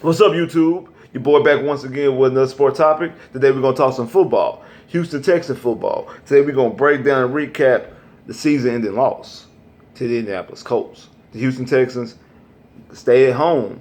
What's up, YouTube? Your boy back once again with another sport topic. Today we're going to talk some football. Houston Texans football. Today we're going to break down and recap the season-ending loss to the Indianapolis Colts. The Houston Texans stay at home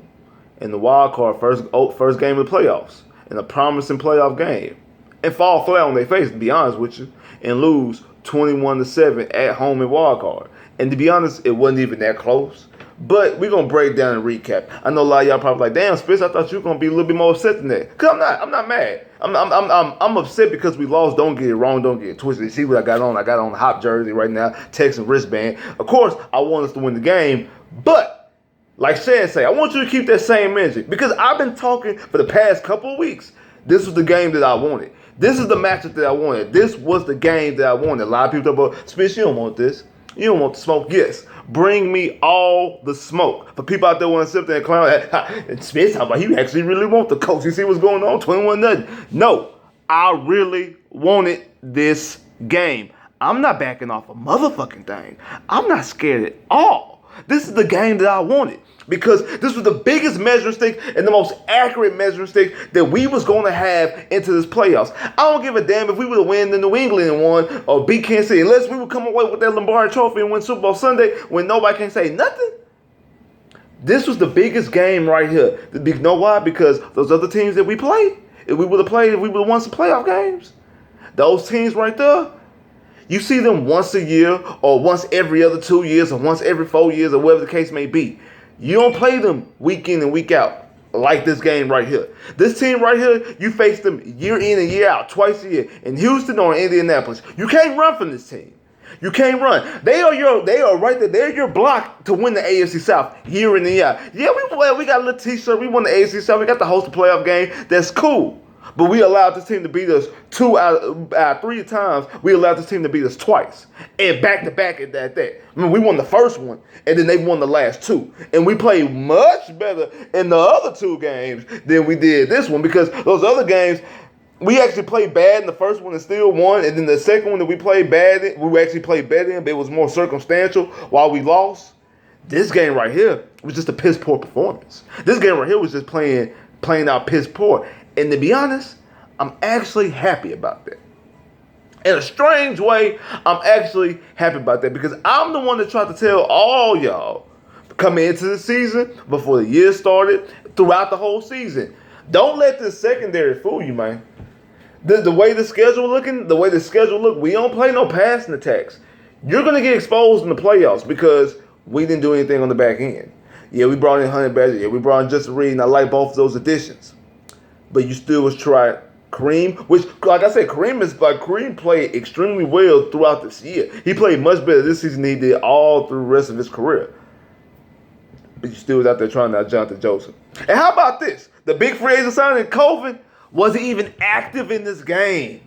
in the wild card first game of the playoffs, in a promising playoff game, and fall flat on their face, to be honest with you, and lose 21-7 at home in wild card. And to be honest, it wasn't even that close. But we're gonna break down and recap. I know a lot of y'all probably like, damn, Spitz, I thought you were gonna be a little bit more upset than that. Cause I'm not mad. I'm upset because we lost. Don't get it wrong, don't get it twisted. See what I got on? I got on the hop jersey right now, Texan wristband. Of course, I want us to win the game, but like Shan say, I want you to keep that same energy because I've been talking for the past couple of weeks. This was the game that I wanted. This is the matchup that I wanted. This was the game that I wanted. A lot of people talk about, Spitz, you don't want this. You don't want the smoke. Yes, bring me all the smoke. For people out there want to sit there and clown, and Spitz talking about he actually really want the Colts. You see what's going on? 21-0. No, I really wanted this game. I'm not backing off a motherfucking thing. I'm not scared at all. This is the game that I wanted. Because this was the biggest measuring stick and the most accurate measuring stick that we was going to have into this playoffs. I don't give a damn if we would have won in New England and won or beat Kansas City. Unless we would come away with that Lombardi trophy and win Super Bowl Sunday when nobody can say nothing. This was the biggest game right here. You know why? Because those other teams that we played, if we would have won some playoff games. Those teams right there, you see them once a year or once every other 2 years or once every 4 years or whatever the case may be. You don't play them week in and week out like this game right here. This team right here, you face them year in and year out, twice a year, in Houston or in Indianapolis. You can't run from this team. You can't run. They are right there. They're your block to win the AFC South year in and year out. Yeah, we got a little t-shirt. We won the AFC South. We got to host a playoff game. That's cool. But we allowed this team to beat us 2 out of 3 times. We allowed this team to beat us twice. And back-to-back at that. I mean, we won the first one, and then they won the last 2. And we played much better in the other 2 games than we did this one because those other games, we actually played bad in the first one and still won. And then the second one that we played bad in, we actually played better in, but it was more circumstantial while we lost. This game right here was just a piss-poor performance. This game right here was just playing out piss-poor. And to be honest, I'm actually happy about that. In a strange way, I'm actually happy about that because I'm the one that tried to tell all y'all coming into the season, before the year started, throughout the whole season. Don't let this secondary fool you, man. The way the schedule look, we don't play no passing attacks. You're going to get exposed in the playoffs because we didn't do anything on the back end. Yeah, we brought in Hunter Badger. Yeah, we brought in Justin Reed, and I like both of those additions. But you still was trying Kareem, which, like I said, Kareem played extremely well throughout this year. He played much better this season than he did all through the rest of his career. But you still was out there trying out Jonathan Joseph. And how about this? The big free agent signing, Colvin, wasn't even active in this game.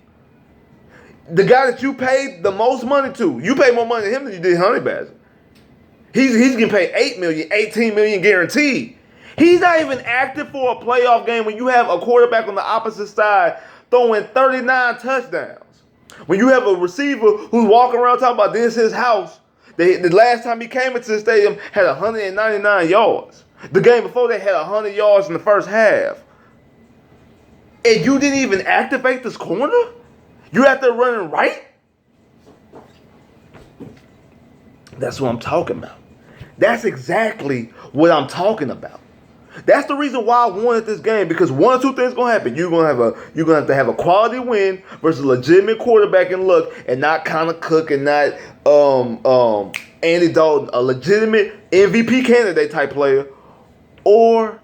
The guy that you paid the most money to, you paid more money to him than you did Honey Badger. He's getting paid $8 million, $18 million guaranteed. He's not even active for a playoff game when you have a quarterback on the opposite side throwing 39 touchdowns. When you have a receiver who's walking around talking about this is his house. The last time he came into the stadium had 199 yards. The game before they had 100 yards in the first half. And you didn't even activate this corner? You out there running right? That's what I'm talking about. That's exactly what I'm talking about. That's the reason why I wanted this game, because one or two things gonna happen. You're gonna have to have a quality win versus a legitimate quarterback and look, and not Connor Cook and not Andy Dalton, a legitimate MVP candidate type player, or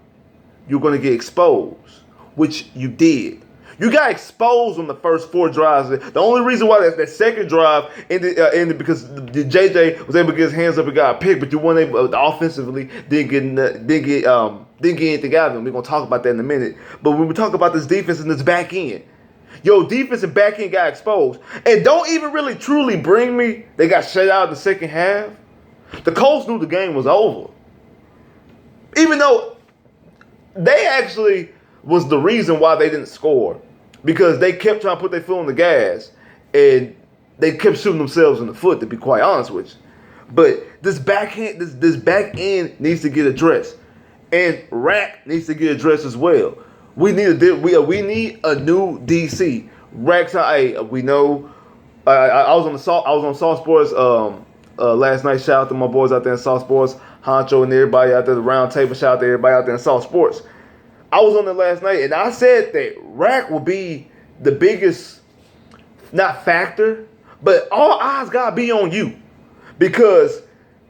you're gonna get exposed, which you did. You got exposed on the first 4 drives. The only reason why that second drive ended because the JJ was able to get his hands up and got a pick, but you weren't able offensively didn't get anything out of him. We're gonna talk about that in a minute. But when we talk about this defense and this back end, defense and back end got exposed, and don't even really truly bring me. They got shut out in the second half. The Colts knew the game was over, even though they actually was the reason why they didn't score, because they kept trying to put their foot on the gas and they kept shooting themselves in the foot, to be quite honest with you. But this back end needs to get addressed. And Rack needs to get addressed as well. We need a new DC. Rack's hey, we know. I was on Salt Sports last night. Shout out to my boys out there in Salt Sports, Honcho and everybody out there, the round table. Shout out to everybody out there in Salt Sports. I was on there last night and I said that Rack will be the biggest, not factor, but all eyes gotta be on you because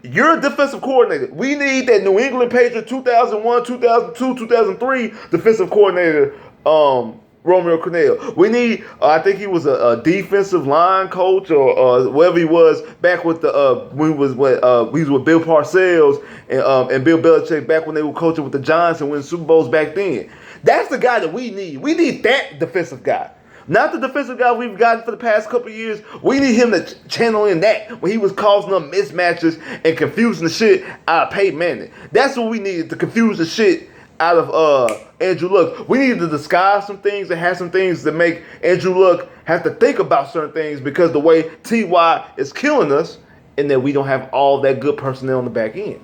you're a defensive coordinator. We need that New England Patriot 2001, 2002, 2003 defensive coordinator, Romeo Crennel. We need, I think he was a defensive line coach or whatever he was back with the when he was with Bill Parcells and Bill Belichick back when they were coaching with the Giants and winning Super Bowls back then. That's the guy that we need. We need that defensive guy. Not the defensive guy we've gotten for the past couple of years. We need him to channel in that when he was causing them mismatches and confusing the shit out of Peyton Manning. That's what we needed to confuse the shit out of Andrew Luck. We needed to disguise some things and have some things that make Andrew Luck have to think about certain things because the way T.Y. is killing us and that we don't have all that good personnel on the back end.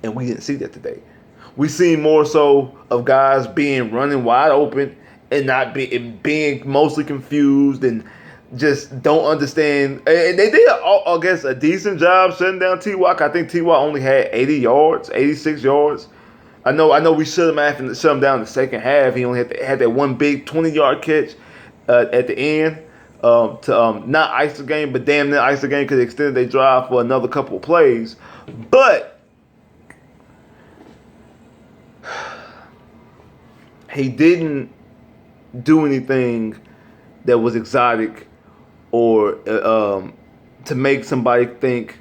And we didn't see that today. We seen more so of guys running wide open and not being mostly confused and just don't understand. And they did, I guess, a decent job shutting down T.Y. I think T.Y. only had 80 yards, 86 yards. I know we shut him down in the second half. He only had that one big 20-yard catch at the end to not ice the game, but damn near ice the game because they extended their drive for another couple of plays. But he didn't do anything that was exotic or to make somebody think,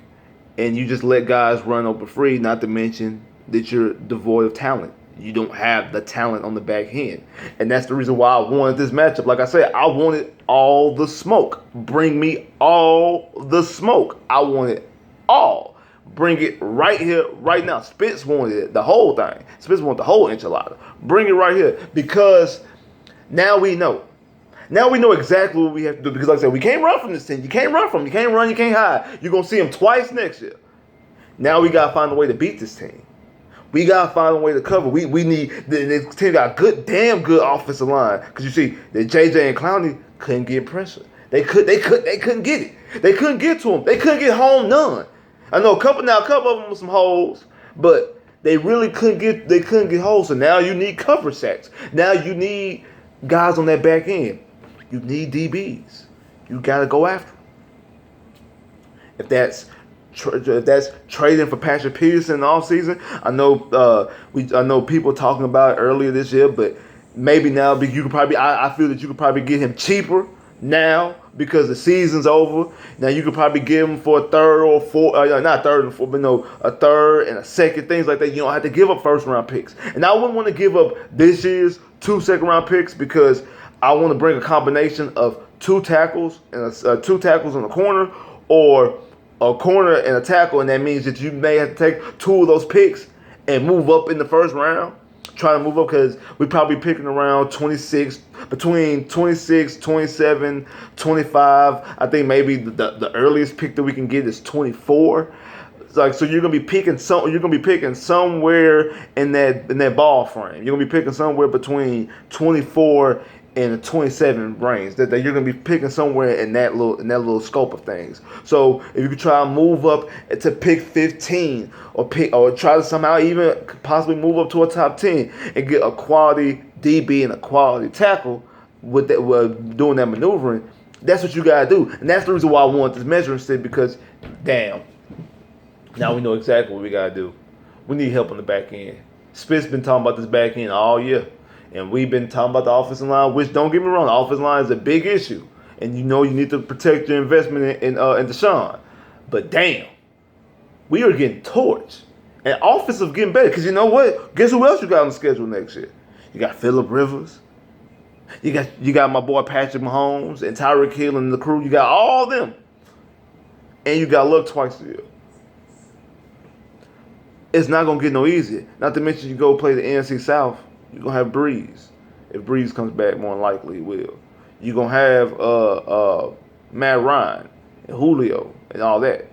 and you just let guys run open free, not to mention that you're devoid of talent. You don't have the talent on the back end. And that's the reason why I wanted this matchup. Like I said, I wanted all the smoke. Bring me all the smoke. I want it all. Bring it right here, right now. Spitz wanted it, the whole thing. Spitz wanted the whole enchilada. Bring it right here because now we know. Now we know exactly what we have to do because like I said, we can't run from this team. You can't run from them. You can't run, you can't hide. You're going to see them twice next year. Now we got to find a way to beat this team. We got to find a way to cover. We need, this team got damn good offensive line because you see that JJ and Clowney couldn't get pressure. They couldn't get it. They couldn't get to him. They couldn't get home none. I know a couple of them with some holes, but they really couldn't get holes. So now you need cover sacks. Now you need guys on that back end. You need DBs. You got to go after them. If that's trading for Patrick Peterson in the offseason, I know people talking about it earlier this year, but maybe now you could probably I feel that you could probably get him cheaper now because the season's over. Now you could probably give him for a third or not third and fourth, but no, a third and a second, things like that. You don't have to give up first round picks. And I wouldn't want to give up this year's 2 second round picks because I want to bring a combination of 2 tackles and 2 tackles in the corner or a corner and a tackle, and that means that you may have to take 2 of those picks and move up in the first round. Try to move up because we're probably picking around 26, between 26, 27, 25. I think maybe the earliest pick that we can get is 24. So you're gonna be picking somewhere in that ball frame. You're gonna be picking somewhere between 24 and the 27 range. That you're gonna be picking somewhere in that little scope of things. So if you could try to move up to pick 15 or try to somehow even possibly move up to a top 10 and get a quality DB and a quality tackle with that doing that maneuvering, that's what you gotta do. And that's the reason why I want this measuring stick because damn. Now we know exactly what we got to do. We need help on the back end. Spitz been talking about this back end all year. And we've been talking about the offensive line, which don't get me wrong, the offensive line is a big issue. And you need to protect your investment in Deshaun. But damn, we are getting torched. And offensive getting better. Because you know what? Guess who else you got on the schedule next year? You got Phillip Rivers. You got my boy Patrick Mahomes and Tyreek Hill and the crew. You got all them. And you got Luck twice a year. It's not going to get no easier. Not to mention you go play the NFC South, you're going to have Breeze. If Breeze comes back, more than likely he will. You're going to have Matt Ryan and Julio and all that.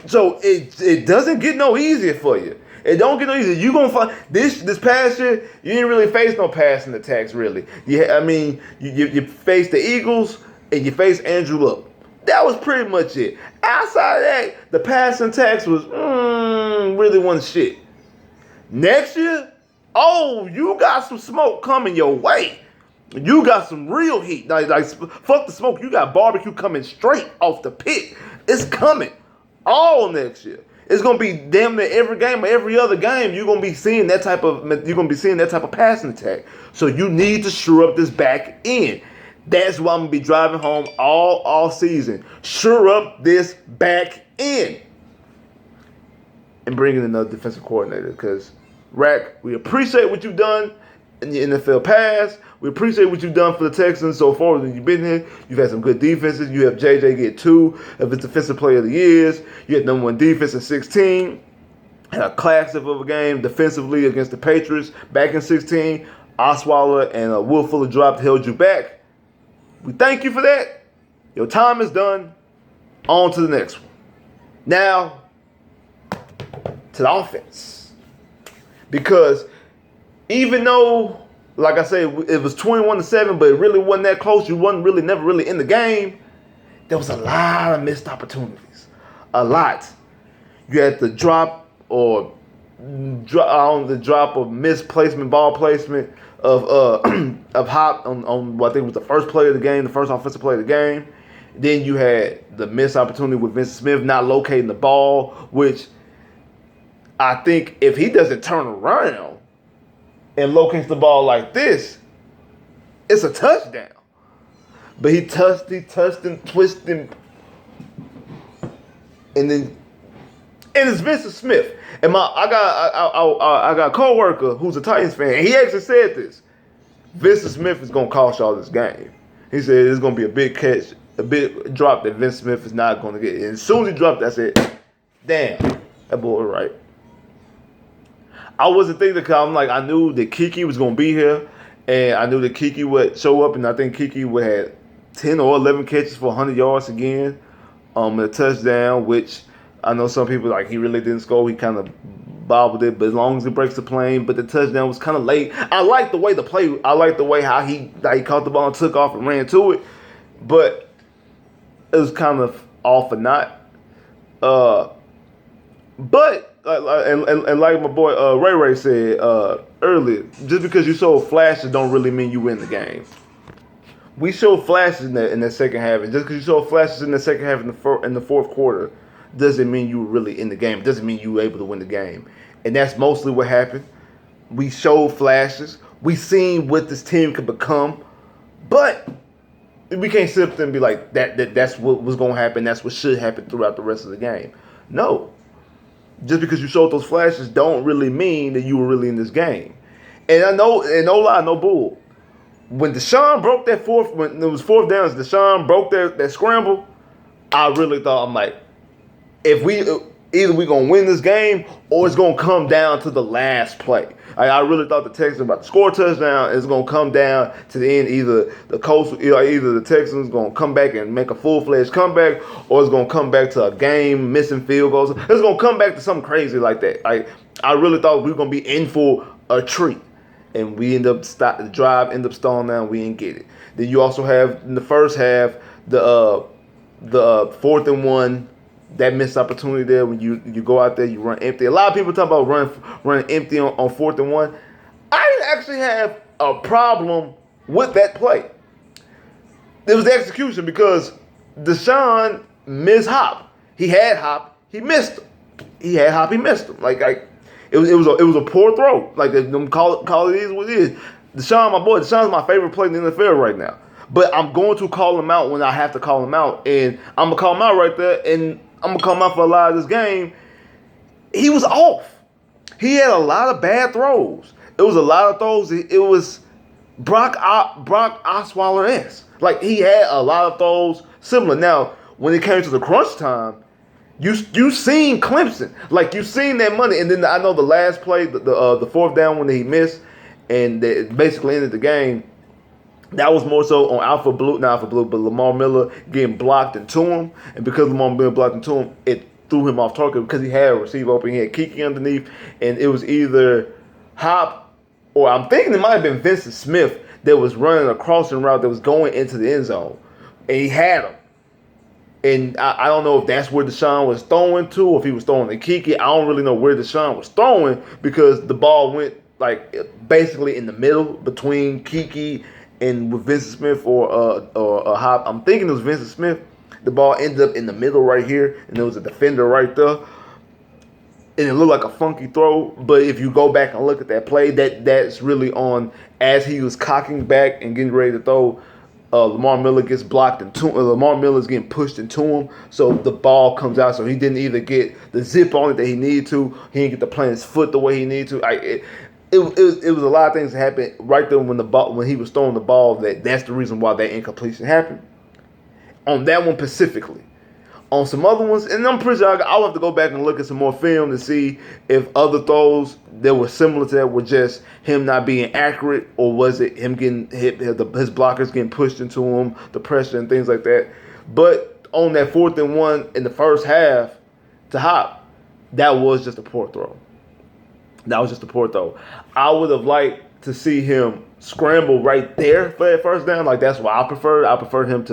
So it doesn't get no easier for you. It don't get no easier. You gonna find this past year. You didn't really face no passing attacks, really. You faced the Eagles and you faced Andrew Luck. That was pretty much it. Outside of that, the passing attacks was really one shit. Next year, you got some smoke coming your way. You got some real heat. Like fuck the smoke. You got barbecue coming straight off the pit. It's coming all next year. It's gonna be damn near every game or every other game. You're gonna be seeing that type of passing attack. So you need to shore up this back end. That's why I'm gonna be driving home all season. Shore up this back end and bring in another defensive coordinator. Because Rack, we appreciate what you've done in the NFL past. We appreciate what you've done for the Texans so far when you've been here. You've had some good defenses. You have JJ get 2 of his defensive player of the years. You had number 1 defense in 16. Had a classic of a game defensively against the Patriots back in 16. Osweiler and a Will Fuller drop held you back. We thank you for that. Your time is done. On to the next one. Now, to the offense. Because even though, like I said, it was 21-7, but it really wasn't that close. You wasn't really never really in the game. There was a lot of missed opportunities. A lot. You had the drop of misplacement, ball placement of Hop on what I think was the first play of the game, the first offensive play of the game. Then you had the missed opportunity with Vincent Smith not locating the ball, which I think if he doesn't turn around and locates the ball like this, it's a touchdown. But he touched and twisted, and it's Vincent Smith. And I got a coworker who's a Titans fan, and he actually said this: Vincent Smith is gonna cost y'all this game. He said it's gonna be a big catch, a big drop that Vincent Smith is not gonna get. And as soon as he dropped, I said, "Damn, that boy right." I wasn't thinking because I'm like, I knew that Kiki was gonna be here, and I knew that Kiki would show up, and I think Kiki would have 10 or 11 catches for 100 yards again, a touchdown, which I know some people like he really didn't score. He kind of bobbled it, but as long as he breaks the plane, but the touchdown was kind of late. I like the way the play. I like the way how he caught the ball and took off and ran to it, but it was kind of off or not. But and like my boy Ray said earlier, just because you show flashes don't really mean you win the game. We showed flashes in the second half, and just because you show flashes in the second half in the fourth quarter doesn't mean you were really in the game. It doesn't mean you were able to win the game. And that's mostly what happened. We showed flashes. We seen what this team could become. But we can't sit up there and be like, that's what was going to happen. That's what should happen throughout the rest of the game. No. Just because you showed those flashes don't really mean that you were really in this game. And I know, and no lie, no bull. When Deshaun broke that when it was fourth down, Deshaun broke that scramble, I really thought, I'm like, if either we're going to win this game or it's going to come down to the last play. I really thought the Texans were about to score a touchdown. It's going to come down to the end. Either the Colts, either the Texans going to come back and make a full-fledged comeback, or it's going to come back to a game missing field goals. It's going to come back to something crazy like that. I really thought we were going to be in for a treat. And we the drive ended up stalling down. We didn't get it. Then you also have in the first half the 4th and 1. That missed opportunity there when you go out there, you run empty. A lot of people talk about running empty on 4th and 1. I didn't actually have a problem with that play. It was the execution because Deshaun missed Hop. He had Hop, he missed him. He had Hop, he missed him. It was a poor throw. Call it is what it is. Deshaun's my favorite player in the NFL right now. But I'm going to call him out when I have to call him out, and I'm gonna call him out right there, and I'm going to call him out for a lot of this game. He was off. He had a lot of bad throws. It was a lot of throws. It was Brock Osweiler-esque. He had a lot of throws similar. Now, when it came to the crunch time, you seen Clemson. You seen that money. And then I know the last play, the 4th down when he missed, and that basically ended the game. That was more so on not Alpha Blue, but Lamar Miller getting blocked into him. And because Lamar Miller blocked into him, it threw him off target because he had a receiver open. He had Kiki underneath, and it was either Hop or I'm thinking it might have been Vincent Smith that was running a crossing route that was going into the end zone, and he had him. And I don't know if that's where Deshaun was throwing to, or if he was throwing to Kiki. I don't really know where Deshaun was throwing because the ball went like basically in the middle between Kiki and with Vincent Smith or Hop. I'm thinking it was Vincent Smith. The ball ended up in the middle right here, and there was a defender right there. And it looked like a funky throw, but if you go back and look at that play, that's really on as he was cocking back and getting ready to throw. Lamar Miller gets blocked and Lamar Miller's getting pushed into him, so the ball comes out. So he didn't either get the zip on it that he needed to. He didn't get to plant his foot the way he needed to. It was a lot of things that happened right there when he was throwing the ball. That's the reason why that incompletion happened. On that one specifically. On some other ones, and I'm pretty sure I'll have to go back and look at some more film to see if other throws that were similar to that were just him not being accurate, or was it him getting hit, his blockers getting pushed into him, the pressure and things like that. But on that 4th and 1 in the first half to Hop, that was just a poor throw. That was just a poor throw. I would have liked to see him scramble right there for that first down. Like, that's what I preferred. I prefer them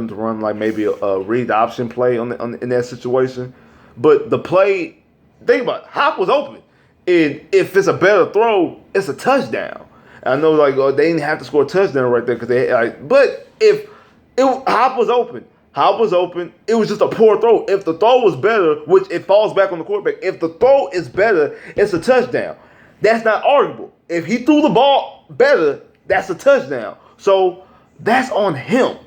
to run like maybe a read option play in that situation. But the play, think about it, Hop was open. And if it's a better throw, it's a touchdown. And I know they didn't have to score a touchdown right there because but if Hop was open, it was just a poor throw. If the throw was better, which it falls back on the quarterback, if the throw is better, it's a touchdown. That's not arguable. If he threw the ball better, that's a touchdown. So that's on him.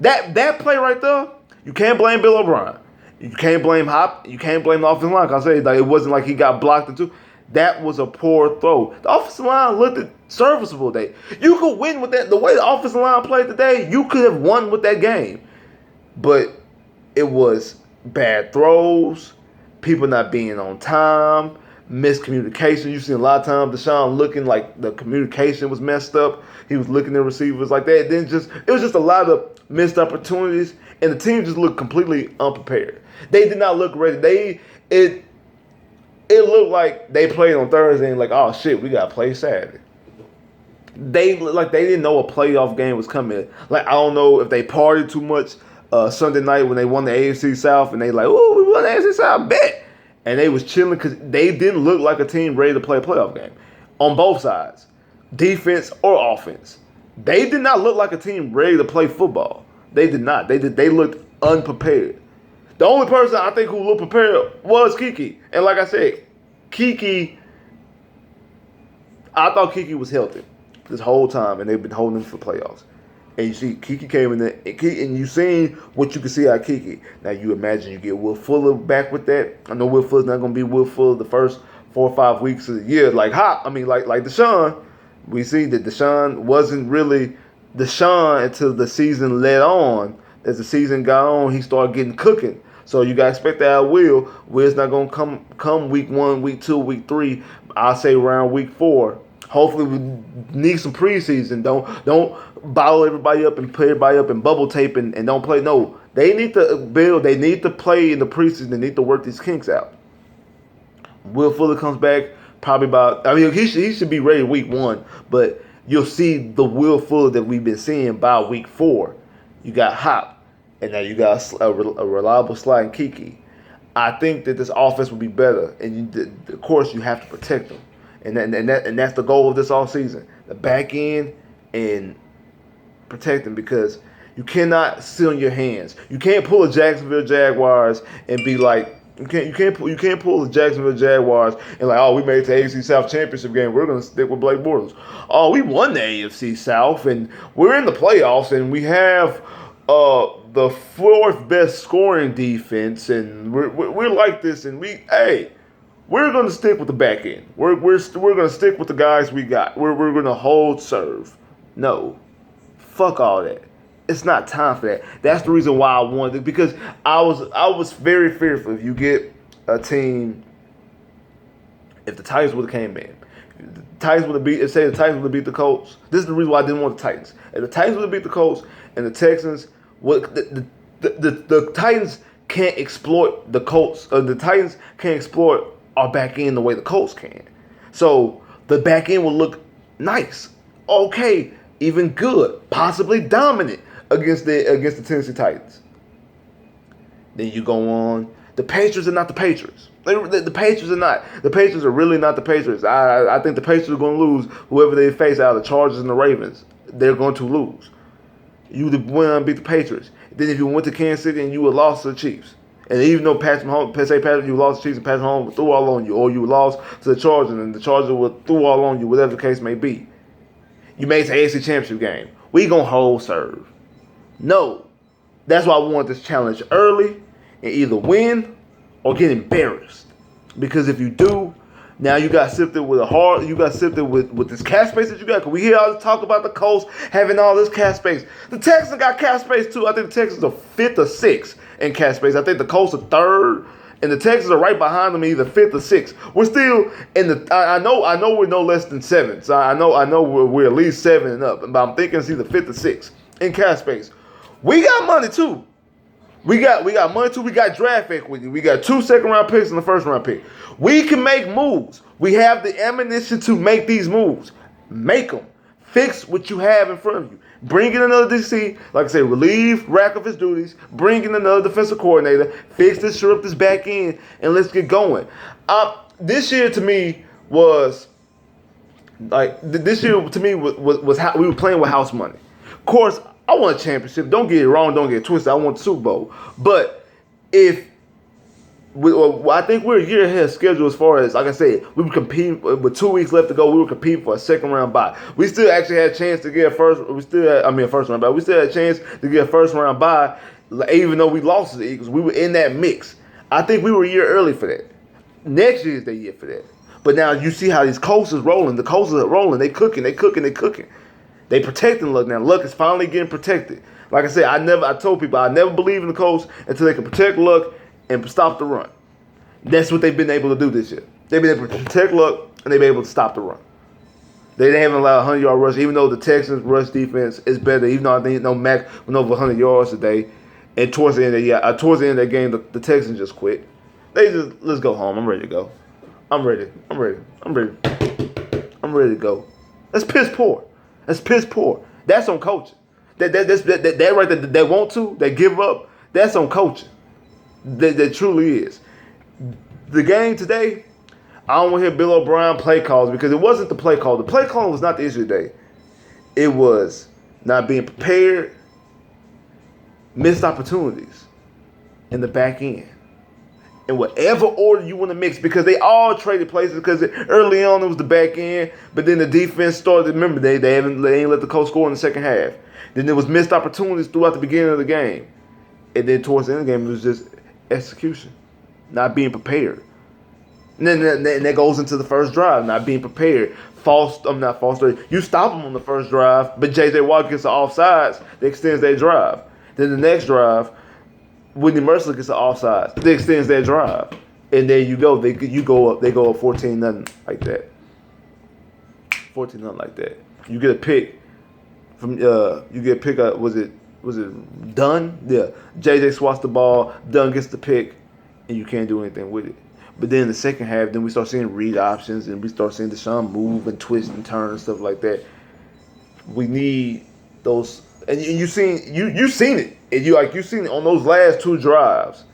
That play right there, you can't blame Bill O'Brien. You can't blame Hop. You can't blame the offensive line. Like I say, it wasn't like he got blocked into. That was a poor throw. The offensive line looked serviceable today. You could win with that. The way the offensive line played today, you could have won with that game. But it was bad throws, people not being on time, miscommunication. You see a lot of times Deshaun looking like the communication was messed up. He was looking at receivers like that. It was just a lot of missed opportunities, and the team just looked completely unprepared. They did not look ready. It looked like they played on Thursday and like, oh shit, we gotta play Saturday. They didn't know a playoff game was coming. Like, I don't know if they partied too much Sunday night when they won the AFC South, and they like, oh, we won the AFC South, bet. And they was chilling because they didn't look like a team ready to play a playoff game on both sides, defense or offense. They did not look like a team ready to play football. They did not. They looked unprepared. The only person I think who looked prepared was Kiki. And like I said, I thought Kiki was healthy this whole time, and they've been holding him for playoffs. And you see Kiki came in there, and you seen what you can see out of Kiki. Now you imagine you get Will Fuller back with that. I know Will Fuller's not going to be Will Fuller the first 4 or 5 weeks of the year. Like Deshaun, we see that Deshaun wasn't really Deshaun until the season led on. As the season got on, he started getting cooking. So you gotta expect that Will's not gonna come week 1, week 2, week 3. I'll say around week 4. Hopefully we need some preseason. Don't bottle everybody up and put everybody up in bubble tape and don't play. No, they need to build. They need to play in the preseason. They need to work these kinks out. Will Fuller comes back probably he should be ready week 1, but you'll see the Will Fuller that we've been seeing by week 4. You got Hop. And now you got a reliable slide in Kiki. I think that this offense will be better, and of course you have to protect them, and that's the goal of this offseason: the back end and protect them, because you cannot sit on your hands. You can't pull the Jacksonville Jaguars and be like, you can't pull the Jacksonville Jaguars and like, oh, we made it to the AFC South championship game, we're gonna stick with Blake Bortles. Oh, we won the AFC South and we're in the playoffs and we have the 4th best scoring defense, and we're like this, and we're gonna stick with the back end. We're gonna stick with the guys we got. We're gonna hold serve. No, fuck all that. It's not time for that. That's the reason why I wanted it, because I was very fearful if you get a team. If the Titans would have came in, the Titans would have beat the Colts. This is the reason why I didn't want the Titans. If the Titans would have beat the Colts and the Texans, the Titans can't exploit the Colts. The Titans can't exploit our back end the way the Colts can. So the back end will look nice, okay, even good, possibly dominant against the Tennessee Titans. Then you go on. The Patriots are not the Patriots. The Patriots are not. The Patriots are really not the Patriots. I think the Patriots are going to lose whoever they face out of the Chargers and the Ravens. They're going to lose. You win and beat the Patriots. Then if you went to Kansas City and you would lost to the Chiefs, and even though Patrick, you lost to the Chiefs and Patrick Mahomes threw all on you, or you lost to the Chargers and the Chargers would threw all on you, whatever the case may be, you made the AFC Championship game. We gonna hold serve. No, that's why I want this challenge early and either win or get embarrassed. Because if you do, now you got sifted with with this cap space that you got. Cause we hear all this talk about the Colts having all this cap space. The Texans got cap space too. I think the Texans are 5th or 6th in cap space. I think the Colts are 3rd, and the Texans are right behind them, either 5th or 6th. We're still in the. I know we're no less than 7. So I know we're at least 7 and up. But I'm thinking it's either 5th or 6th in cap space. We got money too. We got money too. We got draft equity. We got 2 second-round picks and the first-round pick. We can make moves. We have the ammunition to make these moves. Make them. Fix what you have in front of you. Bring in another DC. Like I said, relieve Rack of his duties. Bring in another defensive coordinator. Fix this, shore up this back end, and let's get going. This year to me was how we were playing with house money. Of course, I want a championship. Don't get it wrong. Don't get it twisted. I want the Super Bowl. But I think we're a year ahead of schedule as far as, like I said, we were competing with 2 weeks left to go. We were competing for a second-round bye. We still actually had a chance to get a first-round bye. We still had a chance to get a first-round bye, even though we lost to the Eagles. We were in that mix. I think we were a year early for that. Next year is the year for that. But now you see how these Colts is rolling. The Colts are rolling. They cooking. They protecting Luck now. Luck is finally getting protected. Like I said, I told people I never believe in the Colts until they can protect Luck and stop the run. That's what they've been able to do this year. They've been able to protect Luck and they've been able to stop the run. They haven't allowed a 100-yard rush, even though the Texans' rush defense is better. Even though I think Mac went over 100 yards today, and towards the end of that game, the Texans just quit. Let's go home. I'm ready to go. I'm ready to go. That's piss poor. That's on coaching. That right there, they want to, they give up. That's on coaching. That truly is. The game today, I don't want to hear Bill O'Brien play calls because it wasn't the play call. The play call was not the issue today. It was not being prepared, missed opportunities in the back end. In whatever order you want to mix, because they all traded places. Because early on it was the back end, but then the defense started. Remember, they ain't let the Colts score in the second half. Then there was missed opportunities throughout the beginning of the game, and then towards the end of the game it was just execution, not being prepared. And then that goes into the first drive, not being prepared. You stop them on the first drive, but J.J. Watt gets the offsides that extends their drive. Then the next drive, Whitney Merciless gets the offsides. That extends their drive. And there you go. They go up 14-0 like that. 14-0 like that. You get a pick from was it Dunn? Yeah. JJ swats the ball, Dunn gets the pick, and you can't do anything with it. But then in the second half, then we start seeing read options and we start seeing Deshaun move and twist and turn and stuff like that. We need those, and you've seen it. And you seen it on those last 2 drives.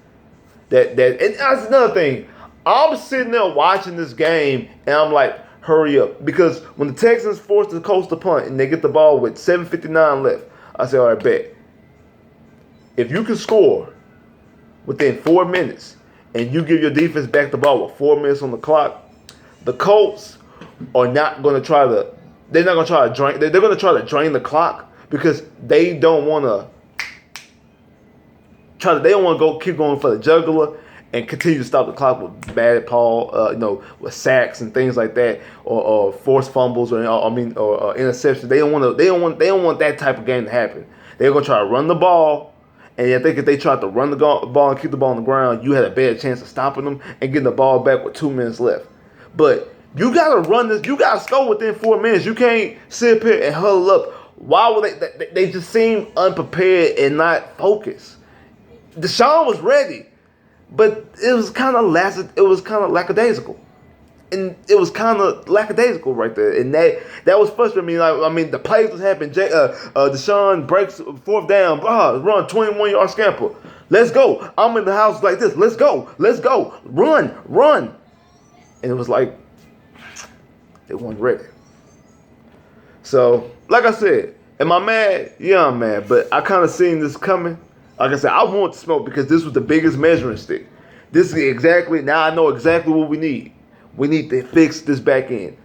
And that's another thing. I'm sitting there watching this game, and I'm like, hurry up. Because when the Texans force the Colts to punt, and they get the ball with 7:59 left, I say, all right, bet. If you can score within 4 minutes, and you give your defense back the ball with 4 minutes on the clock, the Colts are not going to try to. They're not going to try to drain. They're going to try to drain the clock because they don't want to. They don't want to keep going for the jugular and continue to stop the clock with bad call, with sacks and things like that, or forced fumbles, or interceptions. They don't want that type of game to happen. They're gonna try to run the ball, and I think if they tried to run the ball and keep the ball on the ground, you had a better chance of stopping them and getting the ball back with 2 minutes left. But you gotta run this. You gotta score within 4 minutes. You can't sit up here and huddle up. Why would they just seem unprepared and not focused? Deshaun was ready, but it was kind of lackadaisical. And it was kind of lackadaisical right there, and that was frustrating me. Like, I mean, the plays was happening. Deshaun breaks fourth down, run 21-yard scamper. Let's go. I'm in the house like this. Let's go, run. And it was like it wasn't ready. So, like I said, am I mad? Yeah, I'm mad, but I kind of seen this coming. Like I said, I want the smoke because this was the biggest measuring stick. This is exactly, now I know exactly what we need. We need to fix this back end.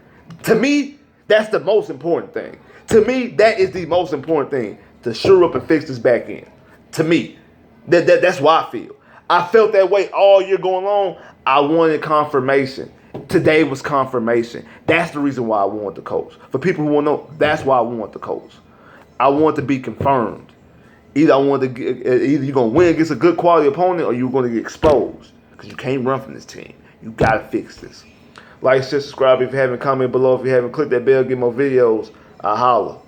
To me, that's the most important thing. To me, that is the most important thing, to shore up and fix this back end. To me, that's why I feel. I felt that way all year going on. I wanted confirmation. Today was confirmation. That's the reason why I want the Colts. For people who want to know, that's why I want the Colts. I want to be confirmed. Either you're gonna win against a good quality opponent, or you're gonna get exposed because you can't run from this team. You gotta fix this. Like, share, subscribe if you haven't. Comment below if you haven't. Click that bell, get more videos. I holla.